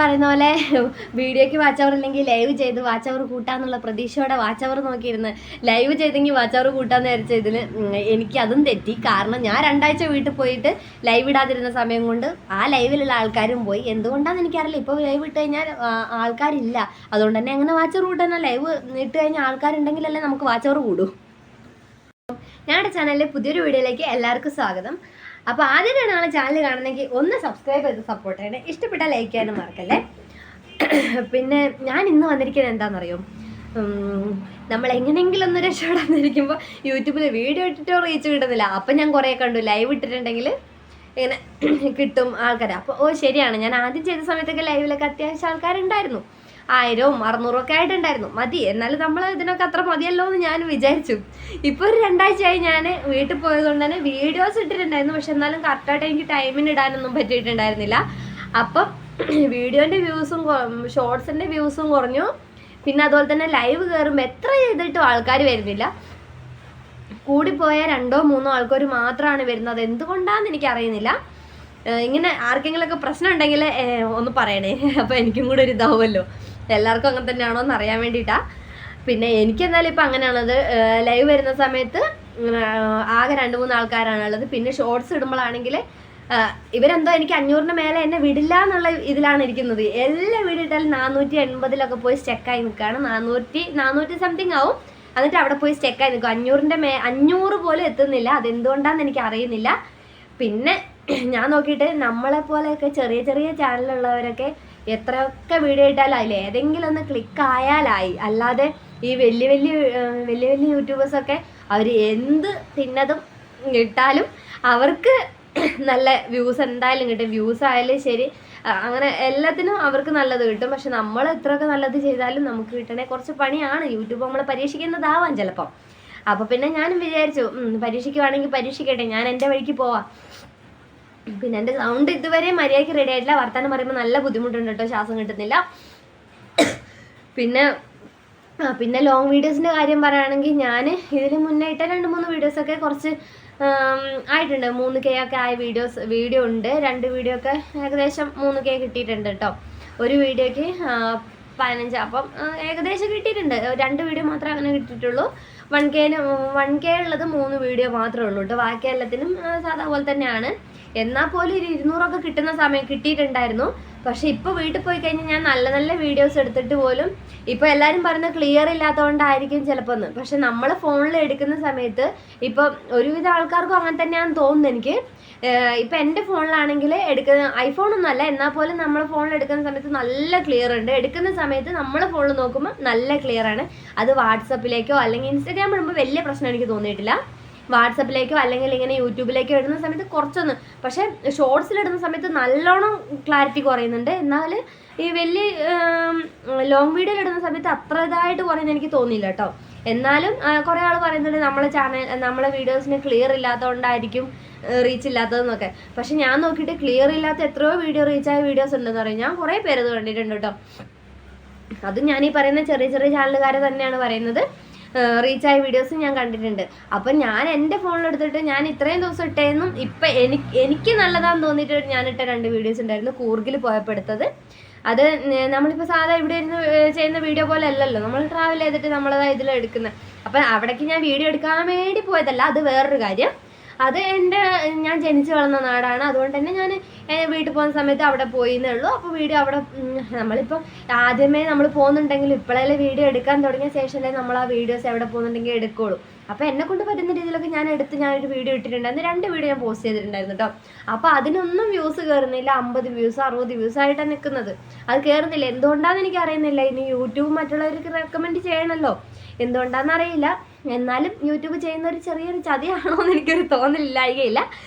പറയുന്ന പോലെ വീഡിയോയ്ക്ക് വാച്ച് അവർ ഇല്ലെങ്കിൽ ലൈവ് ചെയ്ത് വാച്ച് അവർ കൂട്ടാന്നുള്ള പ്രതീക്ഷയോടെ വാച്ച് അവർ നോക്കിയിരുന്ന് ലൈവ് ചെയ്തെങ്കിൽ വാച്ച് അവർ കൂട്ടാന്ന് വിചാരിച്ചതിന് എനിക്ക് അതും തെറ്റി. കാരണം ഞാൻ 2 ആഴ്ച വീട്ടിൽ പോയിട്ട് ലൈവ് ഇടാതിരുന്ന സമയം കൊണ്ട് ആ ലൈവിലുള്ള ആൾക്കാരും പോയി. എന്തുകൊണ്ടാണെന്ന് എനിക്കറിയില്ല. ഇപ്പോൾ ലൈവ് ഇട്ട് കഴിഞ്ഞാൽ ആൾക്കാരില്ല. അതുകൊണ്ട് തന്നെ അങ്ങനെ വാച്ച് അവർ കൂട്ടാൻ ലൈവ് ഇട്ട് കഴിഞ്ഞാൽ ആൾക്കാരുണ്ടെങ്കിലല്ലേ നമുക്ക് വാച്ച് അവർ കൂടും. ഞങ്ങളുടെ ചാനലിലെ പുതിയൊരു വീഡിയോയിലേക്ക് എല്ലാവർക്കും സ്വാഗതം. അപ്പോൾ ആദ്യമായിട്ടാണ് ഞങ്ങളുടെ ചാനൽ കാണുന്നെങ്കിൽ ഒന്ന് സബ്സ്ക്രൈബ് ചെയ്ത് സപ്പോർട്ട് ചെയ്യണേ. ഇഷ്ടപ്പെട്ടാൽ ലൈക്ക് ചെയ്യാനും മറക്കല്ലേ. പിന്നെ ഞാൻ ഇന്ന് വന്നിരിക്കുന്നത് എന്താണെന്നറിയോ, നമ്മൾ എങ്ങനെയെങ്കിലും ഒന്ന് രക്ഷപ്പെടാന്നിരിക്കുമ്പോൾ യൂട്യൂബിൽ വീഡിയോ ഇട്ടിട്ടോ റീച്ച് കിട്ടുന്നില്ല. അപ്പം ഞാൻ കുറേ കണ്ടു ലൈവ് ഇട്ടിട്ടുണ്ടെങ്കിൽ ഇങ്ങനെ കിട്ടും ആൾക്കാർ. അപ്പോൾ ശരിയാണ്, ഞാൻ ആദ്യം ചെയ്ത സമയത്തൊക്കെ ലൈവിലൊക്കെ അത്യാവശ്യം ആൾക്കാരുണ്ടായിരുന്നു. 1000, 600 ഒക്കെ ആയിട്ടുണ്ടായിരുന്നു. മതി, എന്നാലും നമ്മൾ ഇതിനൊക്കെ അത്ര മതിയല്ലോ എന്ന് ഞാൻ വിചാരിച്ചു. ഇപ്പോൾ ഒരു 2 ആഴ്ചയായി ഞാൻ വീട്ടിൽ പോയതുകൊണ്ട് തന്നെ വീഡിയോസ് ഇട്ടിട്ടുണ്ടായിരുന്നു. പക്ഷെ എന്നാലും കറക്റ്റായിട്ട് എനിക്ക് ടൈമിന് ഇടാനൊന്നും പറ്റിയിട്ടുണ്ടായിരുന്നില്ല. അപ്പം വീഡിയോൻ്റെ വ്യൂസും ഷോർട്സിൻ്റെ വ്യൂസും കുറഞ്ഞു. പിന്നെ അതുപോലെ തന്നെ ലൈവ് കയറുമ്പോൾ എത്ര ചെയ്തിട്ടും ആൾക്കാർ വരുന്നില്ല. കൂടിപ്പോയ 2 or 3 ആൾക്കാർ മാത്രമാണ് വരുന്നത്. എന്തുകൊണ്ടാണെന്ന് എനിക്കറിയുന്നില്ല. ഇങ്ങനെ ആർക്കെങ്കിലുമൊക്കെ പ്രശ്നം ഉണ്ടെങ്കിൽ ഒന്ന് പറയണേ. അപ്പോൾ എനിക്കും കൂടെ ഒരു ഇതാവുമല്ലോ, എല്ലാവർക്കും അങ്ങനെ തന്നെയാണോ എന്ന് അറിയാൻ വേണ്ടിയിട്ടാണ്. പിന്നെ എനിക്കെന്തായാലും ഇപ്പം അങ്ങനെയാണത്. ലൈവ് വരുന്ന സമയത്ത് ആകെ 2-3 ആൾക്കാരാണുള്ളത്. പിന്നെ ഷോർട്സ് ഇടുമ്പോഴാണെങ്കിൽ ഇവരെന്തോ എനിക്ക് 500-ന് മേലെ എന്നെ വിടില്ല എന്നുള്ള ഇതിലാണ് ഇരിക്കുന്നത്. എല്ലാ വീഡിയോ ഇട്ടാലും 480-ലൊക്കെ പോയി സ്റ്റെക്കായി നിൽക്കുകയാണ്. 400 സംതിങ് ആവും. എന്നിട്ട് അവിടെ പോയി സ്റ്റെക്കായി നിൽക്കും. 500 പോലും എത്തുന്നില്ല. അതെന്തുകൊണ്ടാണെന്ന് എനിക്ക് അറിയുന്നില്ല. പിന്നെ ഞാൻ നോക്കിയിട്ട് നമ്മളെപ്പോലെയൊക്കെ ചെറിയ ചെറിയ ചാനലുള്ളവരൊക്കെ എത്രയൊക്കെ വീഡിയോ ഇട്ടാലും അതിൽ ഏതെങ്കിലും ഒന്ന് ക്ലിക്ക് ആയാലായി. അല്ലാതെ ഈ വലിയ വലിയ യൂട്യൂബേഴ്സൊക്കെ അവർ എന്ത് തിന്നതും ഇട്ടാലും അവർക്ക് നല്ല വ്യൂസ് എന്തായാലും കിട്ടും. വ്യൂസ് ആയാലും ശരി, അങ്ങനെ എല്ലാത്തിനും അവർക്ക് നല്ലത് കിട്ടും. പക്ഷെ നമ്മൾ എത്രയൊക്കെ നല്ലത് ചെയ്താലും നമുക്ക് കിട്ടണേ കുറച്ച് പണിയാണ്. യൂട്യൂബ് നമ്മളെ പരീക്ഷിക്കുന്നതാവാം ചിലപ്പം. അപ്പോൾ പിന്നെ ഞാനും വിചാരിച്ചു പരീക്ഷിക്കുവാണെങ്കിൽ പരീക്ഷിക്കട്ടെ, ഞാൻ എൻ്റെ വഴിക്ക് പോവാം. പിന്നെ എൻ്റെ സൗണ്ട് ഇതുവരെ മര്യാദയ്ക്ക് റെഡി ആയിട്ടില്ല. വർത്താനം പറയുമ്പോൾ നല്ല ബുദ്ധിമുട്ടുണ്ട് കേട്ടോ, ശ്വാസം കിട്ടുന്നില്ല. പിന്നെ ലോങ് വീഡിയോസിൻ്റെ കാര്യം പറയുകയാണെങ്കിൽ ഞാൻ ഇതിന് മുന്നേ ഇട്ട 2-3 വീഡിയോസൊക്കെ കുറച്ച് ആയിട്ടുണ്ട്. 3K ഒക്കെ ആയ വീഡിയോ ഉണ്ട്. 2 വീഡിയോ ഒക്കെ ഏകദേശം 3K കിട്ടിയിട്ടുണ്ട് കേട്ടോ. ഒരു വീഡിയോയ്ക്ക് 15. അപ്പം ഏകദേശം കിട്ടിയിട്ടുണ്ട്. 2 വീഡിയോ മാത്രമേ അങ്ങനെ കിട്ടിയിട്ടുള്ളൂ. 1K ഉള്ളത് 3 വീഡിയോ മാത്രമേ ഉള്ളൂ കേട്ടോ. ബാക്കി എല്ലാത്തിനും സാധാ പോലെ തന്നെയാണ്. എന്നാൽ പോലും ഒരു 200 ഒക്കെ കിട്ടുന്ന സമയം കിട്ടിയിട്ടുണ്ടായിരുന്നു. പക്ഷെ ഇപ്പോൾ വീട്ടിൽ പോയി കഴിഞ്ഞാൽ ഞാൻ നല്ല നല്ല വീഡിയോസ് എടുത്തിട്ട് പോലും ഇപ്പോൾ എല്ലാവരും പറയുന്നത് ക്ലിയർ ഇല്ലാത്തതുകൊണ്ടായിരിക്കും ചിലപ്പോൾ എന്ന്. പക്ഷെ നമ്മൾ ഫോണിൽ എടുക്കുന്ന സമയത്ത് ഇപ്പം ഒരുവിധ ആൾക്കാർക്കും അങ്ങനെ തന്നെയാണെന്ന് തോന്നുന്നു എനിക്ക്. ഇപ്പം എൻ്റെ ഫോണിലാണെങ്കിൽ ഐഫോണൊന്നും അല്ല, എന്നാൽ പോലും നമ്മൾ ഫോണിൽ എടുക്കുന്ന സമയത്ത് നല്ല ക്ലിയർ ഉണ്ട്. എടുക്കുന്ന സമയത്ത് നമ്മൾ ഫോണിൽ നോക്കുമ്പോൾ നല്ല ക്ലിയർ ആണ്. അത് വാട്സപ്പിലേക്കോ അല്ലെങ്കിൽ ഇൻസ്റ്റാഗ്രാം ഇടുമ്പോൾ വലിയ പ്രശ്നം എനിക്ക് തോന്നിയിട്ടില്ല. വാട്സപ്പിലേക്കോ അല്ലെങ്കിൽ ഇങ്ങനെ യൂട്യൂബിലേക്കോ ഇടുന്ന സമയത്ത് കുറച്ചൊന്ന്, പക്ഷേ ഷോർട്സിലിടുന്ന സമയത്ത് നല്ലോണം ക്ലാരിറ്റി കുറയുന്നുണ്ട്. എന്നാൽ ഈ വലിയ ലോങ് വീഡിയോയിൽ ഇടുന്ന സമയത്ത് അത്ര ഇതായിട്ട് കുറയുന്നത് എനിക്ക് തോന്നിയില്ല കേട്ടോ. എന്നാലും കുറേ ആൾ പറയുന്നുണ്ട് നമ്മളെ വീഡിയോസിന് ക്ലിയർ ഇല്ലാത്തതുകൊണ്ടായിരിക്കും റീച്ച് ഇല്ലാത്തതെന്നൊക്കെ. പക്ഷെ ഞാൻ നോക്കിയിട്ട് ക്ലിയർ ഇല്ലാത്ത എത്രയോ റീച്ചായ വീഡിയോസ് ഉണ്ടെന്ന് പറയും. ഞാൻ കുറേ പേരത് കണ്ടിട്ടുണ്ട് കേട്ടോ. അത് ഞാൻ ഈ പറയുന്ന ചെറിയ ചെറിയ ചാനലുകാരെ തന്നെയാണ് പറയുന്നത്. റീച്ചായ വീഡിയോസ് ഞാൻ കണ്ടിട്ടുണ്ട്. അപ്പം ഞാൻ എൻ്റെ ഫോണിലെടുത്തിട്ട് ഞാൻ ഇത്രയും ദിവസം ഇട്ടേന്നും ഇപ്പം എനിക്ക് നല്ലതാണെന്ന് തോന്നിയിട്ട് ഞാൻ ഇട്ട 2 വീഡിയോസ് ഉണ്ടായിരുന്നു. കൂർഗിൽ പോയപ്പോൾ എടുത്തത്. അത് നമ്മളിപ്പോൾ സാധാ ഇവിടെ ഇരുന്ന് ചെയ്യുന്ന വീഡിയോ പോലെ അല്ലല്ലോ, നമ്മൾ ട്രാവൽ ചെയ്തിട്ട് നമ്മളതാ ഇതിലെടുക്കുന്നത്. അപ്പം അവിടേക്ക് ഞാൻ വീഡിയോ എടുക്കാൻ വേണ്ടി പോയതല്ല, അത് വേറൊരു കാര്യം. അത് ഞാൻ ജനിച്ചു വളർന്ന നാടാണ്. അതുകൊണ്ട് തന്നെ ഞാൻ വീട്ടിൽ പോകുന്ന സമയത്ത് അവിടെ പോയിന്നേ ഉള്ളൂ. അപ്പോൾ വീഡിയോ അവിടെ നമ്മളിപ്പോൾ ആദ്യമേ നമ്മൾ പോകുന്നുണ്ടെങ്കിൽ ഇപ്പോഴല്ലേ വീഡിയോ എടുക്കാൻ തുടങ്ങിയ ശേഷമല്ലേ നമ്മൾ ആ വീഡിയോസ് എവിടെ പോകുന്നുണ്ടെങ്കിൽ എടുക്കുകയുള്ളൂ. അപ്പോൾ എന്നെക്കൊണ്ട് പറ്റുന്ന രീതിയിലൊക്കെ ഞാനൊരു വീഡിയോ ഇട്ടിട്ടുണ്ടായിരുന്നു. 2 വീഡിയോ ഞാൻ പോസ്റ്റ് ചെയ്തിട്ടുണ്ടായിരുന്നു കേട്ടോ. അപ്പോൾ അതിനൊന്നും വ്യൂസ് കയറുന്നില്ല. 50 വ്യൂസ് 60 വ്യൂസ് ആയിട്ടാണ് നിൽക്കുന്നത്. അത് കയറുന്നില്ല. എന്തുകൊണ്ടാണെന്ന് എനിക്ക് അറിയുന്നില്ല. ഇനി യൂട്യൂബ് മറ്റുള്ളവർക്ക് റെക്കമെൻഡ് ചെയ്യണമല്ലോ, എന്തുകൊണ്ടാണെന്ന് അറിയില്ല. എന്നാലും യൂട്യൂബ് ചെയ്യുന്ന ഒരു ചെറിയൊരു ചതിയാണോ എന്ന് എനിക്കൊരു തോന്നലില്ലായികയില്ല.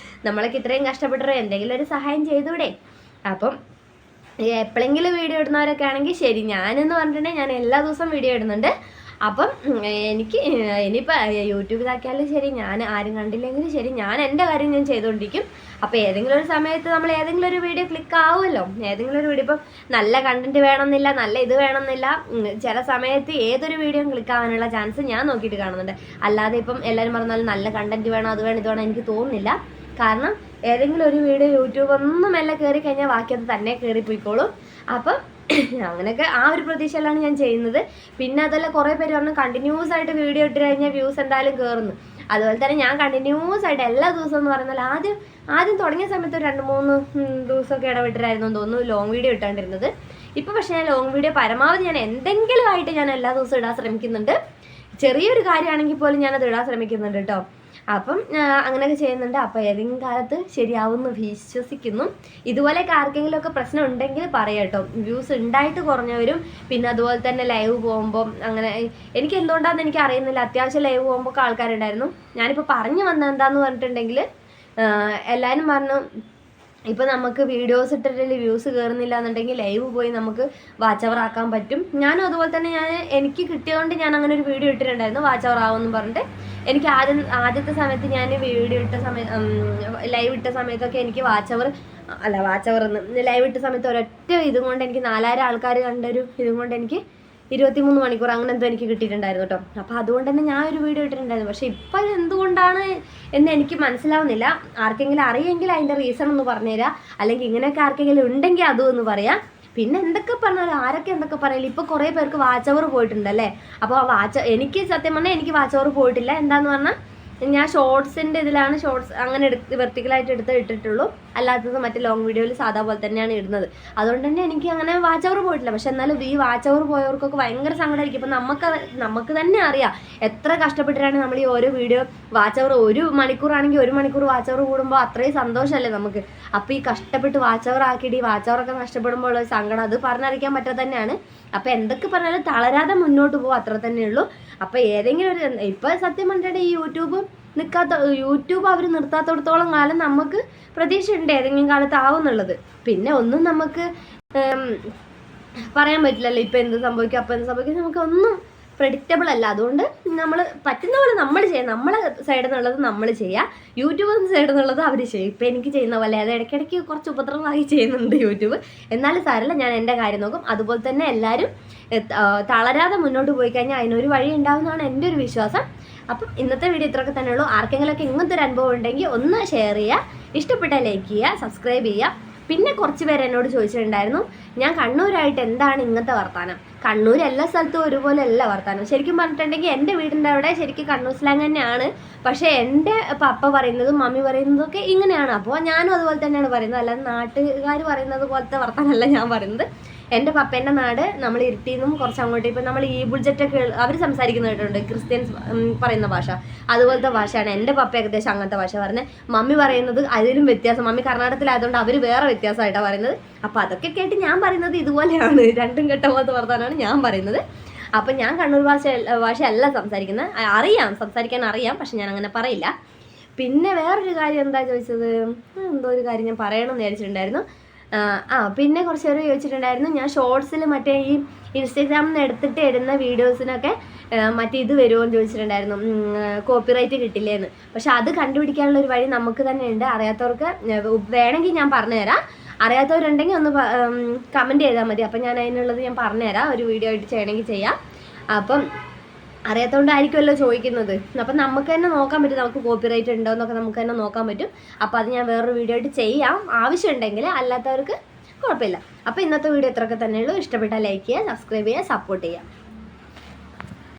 നമ്മളൊക്കെ ഇത്രയും കഷ്ടപ്പെട്ടോ എന്തെങ്കിലും ഒരു സഹായം ചെയ്തൂടെ. അപ്പം എപ്പോഴെങ്കിലും വീഡിയോ ഇടുന്നവരൊക്കെ ആണെങ്കിൽ ശരി. ഞാനെന്ന് പറഞ്ഞിട്ടുണ്ടെങ്കിൽ ഞാൻ എല്ലാ ദിവസവും വീഡിയോ ഇടുന്നുണ്ട്. അപ്പം എനിക്ക് ഇനിയിപ്പോൾ യൂട്യൂബ് ഇതാക്കിയാലും ശരി, ഞാൻ ആരും കണ്ടില്ലെങ്കിലും ശരി, ഞാൻ എൻ്റെ കാര്യം ഞാൻ ചെയ്തുകൊണ്ടിരിക്കും. അപ്പോൾ ഏതെങ്കിലും ഒരു സമയത്ത് നമ്മൾ ഏതെങ്കിലും ഒരു വീഡിയോ ക്ലിക്ക് ആവുമല്ലോ. ഏതെങ്കിലും ഒരു വീഡിയോ, ഇപ്പം നല്ല കണ്ടന്റ് വേണമെന്നില്ല, നല്ല ഇത് വേണമെന്നില്ല. ചില സമയത്ത് ഏതൊരു വീഡിയോയും ക്ലിക്ക് ആവാനുള്ള ചാൻസ് ഞാൻ നോക്കിയിട്ട് കാണുന്നുണ്ട്. അല്ലാതെ ഇപ്പം എല്ലാവരും പറഞ്ഞാലും നല്ല കണ്ടന്റ് വേണം, അത് വേണം, ഇത് വേണം എനിക്ക് തോന്നുന്നില്ല. കാരണം ഏതെങ്കിലും ഒരു വീഡിയോ യൂട്യൂബ് ഒന്നും എല്ലാം കയറി കഴിഞ്ഞാൽ ബാക്കി അത് തന്നെ കയറിപ്പോയിക്കോളും. അപ്പം അങ്ങനെയൊക്കെ ആ ഒരു പ്രതീക്ഷയിലാണ് ഞാൻ ചെയ്യുന്നത്. പിന്നെ അതല്ല കുറേ പേര് പറഞ്ഞു കണ്ടിന്യൂസ് ആയിട്ട് വീഡിയോ ഇട്ട് കഴിഞ്ഞാൽ വ്യൂസ് എന്തായാലും കയറുന്നു. അതുപോലെ തന്നെ ഞാൻ കണ്ടിന്യൂസ് ആയിട്ട് എല്ലാ ദിവസവും എന്ന് പറയുന്നത് ആദ്യം തുടങ്ങിയ സമയത്ത് ഒരു 2-3 ദിവസമൊക്കെ ഇടവിട്ടിട്ടായിരുന്നു തോന്നുന്നു ലോങ് വീഡിയോ ഇട്ടാണ്ടിരുന്നത്. ഇപ്പോൾ പക്ഷേ ഞാൻ ലോങ് വീഡിയോ പരമാവധി ഞാൻ എന്തെങ്കിലും ആയിട്ട് ഞാൻ എല്ലാ ദിവസവും ഇടാൻ ശ്രമിക്കുന്നുണ്ട്. ചെറിയൊരു കാര്യമാണെങ്കിൽ പോലും ഞാനത് ഇടാൻ ശ്രമിക്കുന്നുണ്ട് കേട്ടോ. അപ്പം അങ്ങനെയൊക്കെ ചെയ്യുന്നുണ്ട്. അപ്പോൾ ഏതെങ്കിലും കാലത്ത് ശരിയാവുമെന്ന് വിശ്വസിക്കുന്നു. ഇതുപോലെയൊക്കെ ആർക്കെങ്കിലുമൊക്കെ പ്രശ്നം ഉണ്ടെങ്കിൽ പറയാം കേട്ടോ. വ്യൂസ് ഉണ്ടായിട്ട് കുറഞ്ഞവരും പിന്നെ അതുപോലെ തന്നെ ലൈവ് പോകുമ്പോൾ അങ്ങനെ എനിക്ക് എന്തുകൊണ്ടാണെന്ന് എനിക്ക് അറിയുന്നില്ല, അത്യാവശ്യം ലൈവ് പോകുമ്പോൾ ആൾക്കാരുണ്ടായിരുന്നു. ഞാനിപ്പോൾ പറഞ്ഞു വന്നത് എന്താണെന്ന് പറഞ്ഞിട്ടുണ്ടെങ്കിൽ എല്ലാവരും പറഞ്ഞു ഇപ്പോൾ നമുക്ക് വീഡിയോസ് ഇട്ടിട്ട് വ്യൂസ് കയറുന്നില്ല എന്നുണ്ടെങ്കിൽ ലൈവ് പോയി നമുക്ക് വാച്ച് അവർ ആക്കാൻ പറ്റും. ഞാനും അതുപോലെ തന്നെ എനിക്ക് കിട്ടിയതുകൊണ്ട് ഞാൻ അങ്ങനെ ഒരു വീഡിയോ ഇട്ടിട്ടുണ്ടായിരുന്നു വാച്ച് അവർ ആവുമെന്ന് പറഞ്ഞിട്ട്. എനിക്ക് ആദ്യത്തെ സമയത്ത് ഞാൻ വീഡിയോ ഇട്ട ലൈവ് ഇട്ട സമയത്തൊക്കെ എനിക്ക് ലൈവ് ഇട്ട സമയത്ത് ഒരൊറ്റ ഇതും കൊണ്ട് എനിക്ക് 4000 ആൾക്കാർ കണ്ടൊരു ഇതും കൊണ്ട് എനിക്ക് 23 മണിക്കൂർ അങ്ങനെ എന്തോ എനിക്ക് കിട്ടിയിട്ടുണ്ടായിരുന്നു കേട്ടോ. അപ്പോൾ അതുകൊണ്ട് തന്നെ ഞാൻ ഒരു വീഡിയോ ഇട്ടിട്ടുണ്ടായിരുന്നു. പക്ഷേ ഇപ്പം ഇത് എന്തുകൊണ്ടാണ് എന്ന് എനിക്ക് മനസ്സിലാവുന്നില്ല. ആർക്കെങ്കിലും അറിയെങ്കിൽ അതിൻ്റെ റീസൺ ഒന്ന് പറഞ്ഞുതരാം, അല്ലെങ്കിൽ ഇങ്ങനെയൊക്കെ ആർക്കെങ്കിലും ഉണ്ടെങ്കിൽ അതും ഒന്ന് പറയാം. പിന്നെ എന്തൊക്കെ പറഞ്ഞാലും ആരൊക്കെ എന്തൊക്കെ പറയില്ല, ഇപ്പോൾ കുറേ പേർക്ക് വാച്ച് അവർ പോയിട്ടുണ്ടല്ലേ. അപ്പോൾ എനിക്ക് സത്യം പറഞ്ഞാൽ എനിക്ക് വാച്ച് അവർ പോയിട്ടില്ല. എന്താന്ന് പറഞ്ഞാൽ ഞാൻ ഷോർട്സിൻ്റെ ഇതിലാണ് ഷോർട്സ് അങ്ങനെ വെർട്ടിക്കലായിട്ട് ഇട്ടിട്ടുള്ളൂ. അല്ലാത്തത് മറ്റേ ലോങ് വീഡിയോയിൽ സാധാ പോലെ തന്നെയാണ് ഇടുന്നത്. അതുകൊണ്ട് തന്നെ എനിക്ക് അങ്ങനെ വാച്ച് അവർ പോയിട്ടില്ല. പക്ഷെ എന്നാലും ഈ വാച്ച് അവർ പോയവർക്കൊക്കെ ഭയങ്കര സങ്കടമായിരിക്കും. ഇപ്പം നമുക്ക് തന്നെ അറിയാം എത്ര കഷ്ടപ്പെട്ടിട്ടാണ് നമ്മൾ ഈ ഓരോ വീഡിയോ വാച്ച് അവർ 1 മണിക്കൂറാണെങ്കിൽ 1 മണിക്കൂർ വാച്ച് അവർ കൂടുമ്പോൾ അത്രയും സന്തോഷമല്ലേ നമുക്ക്. അപ്പോൾ ഈ കഷ്ടപ്പെട്ട് വാച്ച് അവർ ആക്കിയിട്ട് ഈ വാച്ച് അവറൊക്കെ നഷ്ടപ്പെടുമ്പോൾ ഉള്ള സങ്കടം അത് പറഞ്ഞറിയിക്കാൻ പറ്റാതെ തന്നെയാണ്. അപ്പോൾ എന്തൊക്കെ പറഞ്ഞാലും തളരാതെ മുന്നോട്ട് പോകും, അത്ര തന്നെയുള്ളൂ. അപ്പോൾ ഏതെങ്കിലും ഒരു ഇപ്പോൾ സത്യം പറഞ്ഞിട്ട് ഈ യൂട്യൂബ് അവർ നിർത്താത്തടത്തോളം കാലം നമുക്ക് പ്രതീക്ഷയുണ്ട് ഏതെങ്കിലും കാലത്ത് ആവുന്നുള്ളത്. പിന്നെ ഒന്നും നമുക്ക് പറയാൻ പറ്റില്ലല്ലോ, ഇപ്പം എന്ത് സംഭവിക്കും അപ്പം എന്ത് സംഭവിക്കും, നമുക്കൊന്നും പ്രെഡിക്റ്റബിൾ അല്ല. അതുകൊണ്ട് നമ്മൾ പറ്റുന്ന പോലെ നമ്മൾ ചെയ്യുക, നമ്മളെ സൈഡിൽ നിന്നുള്ളത് നമ്മൾ ചെയ്യുക, യൂട്യൂബ് സൈഡിൽ നിന്നുള്ളത് അവർ ചെയ്യും. ഇപ്പം എനിക്ക് ചെയ്യുന്ന പോലെ അത് ഇടയ്ക്കിടയ്ക്ക് കുറച്ച് ഉപദ്രവമായി ചെയ്യുന്നുണ്ട് യൂട്യൂബ്. എന്നാലും സാരമില്ല, ഞാൻ എൻ്റെ കാര്യം നോക്കും. അതുപോലെ തന്നെ എല്ലാവരും തളരാതെ മുന്നോട്ട് പോയി കഴിഞ്ഞാൽ അതിനൊരു വഴി ഉണ്ടാവുമെന്നാണ് എൻ്റെ ഒരു വിശ്വാസം. അപ്പം ഇന്നത്തെ വീഡിയോ ഇത്രയൊക്കെ തന്നെയുള്ളൂ. ആർക്കെങ്കിലുമൊക്കെ ഇങ്ങനത്തെ ഒരു അനുഭവം ഉണ്ടെങ്കിൽ ഒന്ന് ഷെയർ ചെയ്യുക, ഇഷ്ടപ്പെട്ടാൽ ലൈക്ക് ചെയ്യുക, സബ്സ്ക്രൈബ് ചെയ്യുക. പിന്നെ കുറച്ച് പേര് എന്നോട് ചോദിച്ചിട്ടുണ്ടായിരുന്നു ഞാൻ കണ്ണൂരായിട്ട് എന്താണ് ഇങ്ങനത്തെ വർത്താനം. കണ്ണൂർ എല്ലാ സ്ഥലത്തും ഒരുപോലെ അല്ല വർത്താനം. ശരിക്കും പറഞ്ഞിട്ടുണ്ടെങ്കിൽ എൻ്റെ വീടിൻ്റെ അവിടെ ശരിക്കും കണ്ണൂർ സ്ലാങ് തന്നെയാണ്. പക്ഷേ എൻ്റെ പപ്പ പറയുന്നതും മമ്മി പറയുന്നതൊക്കെ ഇങ്ങനെയാണ്. അപ്പോൾ ഞാനും അതുപോലെ തന്നെയാണ് പറയുന്നത്, അല്ലാതെ നാട്ടുകാർ പറയുന്നത് പോലത്തെ വർത്താനമല്ല ഞാൻ പറയുന്നത്. എൻ്റെ പപ്പേൻ്റെ നാട് നമ്മൾ ഇരുട്ടിന്നും കുറച്ച് അങ്ങോട്ട് ഇപ്പം നമ്മൾ ഈ ബുൾജറ്റൊക്കെ അവർ സംസാരിക്കുന്ന കേട്ടിട്ടുണ്ട്, ക്രിസ്ത്യൻസ് പറയുന്ന ഭാഷ അതുപോലത്തെ ഭാഷയാണ്. എൻ്റെ പപ്പ ഏകദേശം അങ്ങനത്തെ ഭാഷ പറയുന്നത്. മമ്മി പറയുന്നത് അതിലും വ്യത്യാസം, മമ്മി കർണാടകത്തിലായതുകൊണ്ട് അവർ വേറെ വ്യത്യാസമായിട്ടാണ് പറയുന്നത്. അപ്പോൾ അതൊക്കെ കേട്ട് ഞാൻ പറയുന്നത് ഇതുപോലെയാണ്, രണ്ടും കെട്ട പോലത്തെ വർത്താനമാണ് ഞാൻ പറയുന്നത്. അപ്പം ഞാൻ കണ്ണൂർ ഭാഷയല്ല സംസാരിക്കുന്നത്, സംസാരിക്കാൻ അറിയാം, പക്ഷെ ഞാൻ അങ്ങനെ പറയില്ല. പിന്നെ വേറൊരു കാര്യം എന്താ ചോദിച്ചത്, എന്തോ ഒരു കാര്യം ഞാൻ പറയണമെന്ന് വിചാരിച്ചിട്ടുണ്ടായിരുന്നു. പിന്നെ കുറച്ച് പേര് ചോദിച്ചിട്ടുണ്ടായിരുന്നു ഞാൻ ഷോർട്സിൽ മറ്റേ ഈ ഇൻസ്റ്റാഗ്രാമിൽ നിന്ന് എടുത്തിട്ട് ഇടുന്ന വീഡിയോസിനൊക്കെ മറ്റേ ഇത് വരുമോ എന്ന് ചോദിച്ചിട്ടുണ്ടായിരുന്നു, കോപ്പിറൈറ്റ് കിട്ടില്ലേന്ന്. പക്ഷെ അത് കണ്ടുപിടിക്കാനുള്ള ഒരു വഴി നമുക്ക് തന്നെ ഉണ്ട്. അറിയാത്തവർക്ക് വേണമെങ്കിൽ ഞാൻ പറഞ്ഞുതരാം, അറിയാത്തവരുണ്ടെങ്കിൽ ഒന്ന് കമൻറ്റ് ചെയ്താൽ മതി. അപ്പം ഞാൻ അതിനുള്ളത് ഞാൻ പറഞ്ഞുതരാം, ഒരു വീഡിയോ ആയിട്ട് ചെയ്യണമെങ്കിൽ ചെയ്യാം. അപ്പം അറിയാത്തതുകൊണ്ടായിരിക്കുമല്ലോ ചോദിക്കുന്നത്. അപ്പം നമുക്ക് തന്നെ നോക്കാൻ പറ്റും, നമുക്ക് കോപ്പിറൈറ്റ് ഉണ്ടോ എന്നൊക്കെ നമുക്ക് തന്നെ നോക്കാൻ പറ്റും. അപ്പോൾ അത് ഞാൻ വേറൊരു വീഡിയോ ആയിട്ട് ചെയ്യാം ആവശ്യമുണ്ടെങ്കിൽ, അല്ലാത്തവർക്ക് കുഴപ്പമില്ല. അപ്പോൾ ഇന്നത്തെ വീഡിയോ ഇത്രയൊക്കെ തന്നെയുള്ളൂ. ഇഷ്ടപ്പെട്ടാൽ ലൈക്ക് ചെയ്യുക, സബ്സ്ക്രൈബ് ചെയ്യുക, സപ്പോർട്ട് ചെയ്യുക.